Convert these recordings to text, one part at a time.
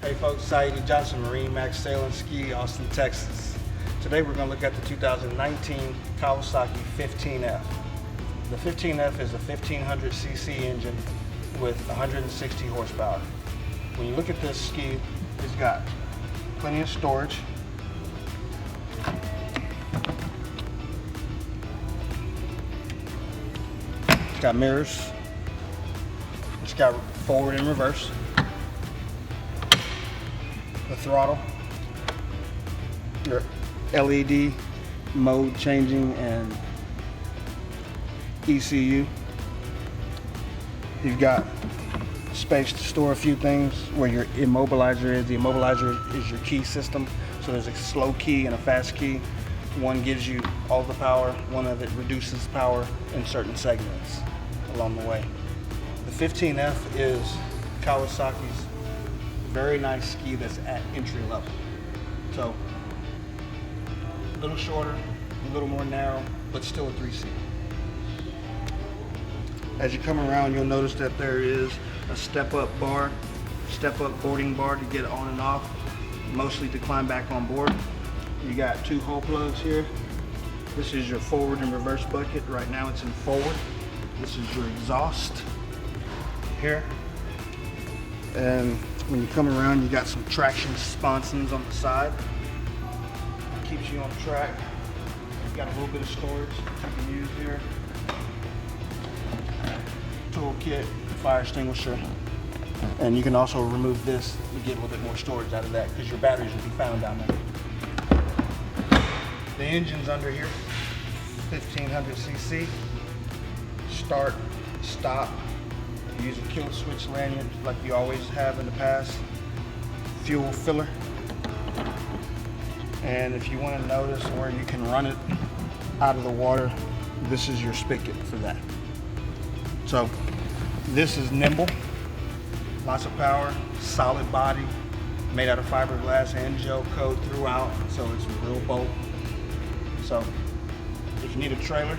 Hey folks, Saidi Johnson, MarineMax Sail and Ski, Austin, Texas. Today we're going to look at the 2019 Kawasaki 15F. The 15F is a 1500cc engine with 160 horsepower. When you look at this ski, it's got plenty of storage. It's got mirrors. It's got forward and reverse. The throttle, your LED mode changing and ECU. You've got space to store a few things where your immobilizer is. The immobilizer is your key system. So there's a slow key and a fast key. One gives you all the power, one of it reduces power in certain segments along the way. The 15F is Kawasaki's very nice ski that's at entry level. So a little shorter, a little more narrow, but still a 3-seat. As you come around, you'll notice that there is a step-up boarding bar to get on and off, mostly to climb back on board. You got 2 hole plugs here. This is your forward and reverse bucket. Right now it's in forward. This is your exhaust here. And when you come around, you got some traction sponsons on the side. Keeps you on track. You've got a little bit of storage you can use here. Toolkit, fire extinguisher. And you can also remove this to get a little bit more storage out of that because your batteries will be found down there. The engine's under here, 1500cc. Start, stop. You use a kill switch lanyard like you always have in the past. Fuel filler. And if you want to notice where you can run it out of the water, this is your spigot for that. So this is nimble, lots of power, solid body, made out of fiberglass and gel coat throughout, so it's real bold. So if you need a trailer,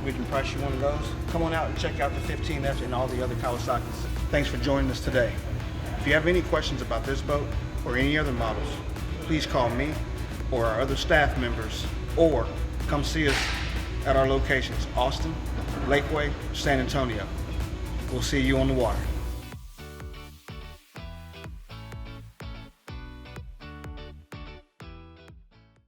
we can price you one of those. Come on out and check out the 15F and all the other Kawasaki's. Thanks for joining us today. If you have any questions about this boat or any other models, please call me or our other staff members, or come see us at our locations, Austin, Lakeway, San Antonio. We'll see you on the water.